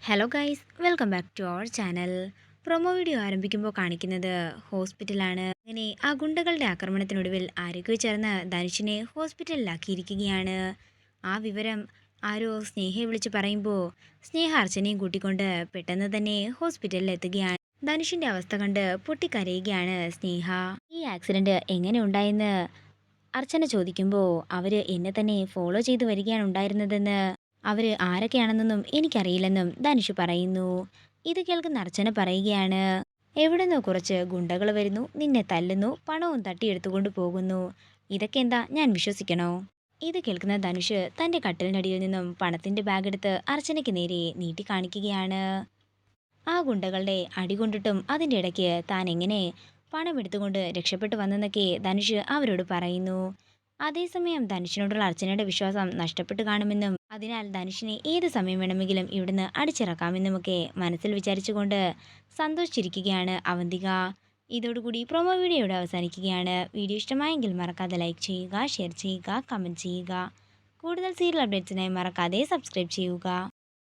Hello guys, welcome back to our channel. Promo video ആരംഭിക്കുമ്പോൾ കാണിക്കുന്നത് ഹോസ്പിറ്റലാണ്. അങ്ങനെ ആ ഗുണ്ടകളുടെ ആക്രമണത്തിനൊടുവിൽ ആരൊക്കെയോ ചേർന്ന് ധനുഷിനെ ഹോസ്പിറ്റലിലാക്കിയിരിക്കുകയാണ്. ആ വിവരം ആരോ സ്നേഹയെ വിളിച്ച് പറയുമ്പോൾ സ്നേഹ അർച്ചനയും കൂട്ടിക്കൊണ്ട് പെട്ടെന്ന് തന്നെ ഹോസ്പിറ്റലിൽ എത്തുകയാണ്. ധനുഷിന്റെ അവസ്ഥ കണ്ട് പൊട്ടിക്കരയുകയാണ് സ്നേഹ. ഈ ആക്സിഡന്റ് എങ്ങനെ ഉണ്ടായെന്ന് അർച്ചന ചോദിക്കുമ്പോൾ അവർ എന്നെ തന്നെ ഫോളോ ചെയ്തു വരികയാണ് ഉണ്ടായിരുന്നതെന്ന്, അവർ ആരൊക്കെയാണെന്നൊന്നും എനിക്കറിയില്ലെന്നും ധനുഷ് പറയുന്നു. ഇത് കേൾക്കുന്ന അർച്ചന പറയുകയാണ്, എവിടെന്നോ കുറച്ച് ഗുണ്ടകൾ വരുന്നു, നിന്നെ തല്ലുന്നു, പണവും തട്ടിയെടുത്തുകൊണ്ട് പോകുന്നു. ഇതൊക്കെ എന്താ, ഞാൻ വിശ്വസിക്കണോ? ഇത് കേൾക്കുന്ന ധനുഷ് തൻ്റെ കട്ടിലിനടിയിൽ നിന്നും പണത്തിൻ്റെ ബാഗ് എടുത്ത് അർച്ചനയ്ക്ക് നേരെ നീട്ടി കാണിക്കുകയാണ്. ആ ഗുണ്ടകളുടെ അടി കൊണ്ടിട്ടും അതിൻ്റെ ഇടയ്ക്ക് താൻ എങ്ങനെ പണം എടുത്തുകൊണ്ട് രക്ഷപ്പെട്ടു വന്നെന്നൊക്കെ ധനുഷ് അവരോട് പറയുന്നു. അതേസമയം ധനുഷിനോടുള്ള അർച്ചനയുടെ വിശ്വാസം നഷ്ടപ്പെട്ടു കാണുമെന്നും അതിനാൽ ധനുഷിനെ ഏത് സമയം വേണമെങ്കിലും ഇവിടുന്ന് അടിച്ചിറക്കാമെന്നുമൊക്കെ മനസ്സിൽ വിചാരിച്ചുകൊണ്ട് സന്തോഷിച്ചിരിക്കുകയാണ് അവന്തിക. ഇതോടുകൂടി പ്രൊമോ വീഡിയോ ഇവിടെ അവസാനിക്കുകയാണ്. വീഡിയോ ഇഷ്ടമായെങ്കിൽ മറക്കാതെ ലൈക്ക് ചെയ്യുക, ഷെയർ ചെയ്യുക, കമൻറ്റ് ചെയ്യുക. കൂടുതൽ സീരിയൽ അപ്ഡേറ്റ്സിനായി മറക്കാതെ സബ്സ്ക്രൈബ് ചെയ്യുക.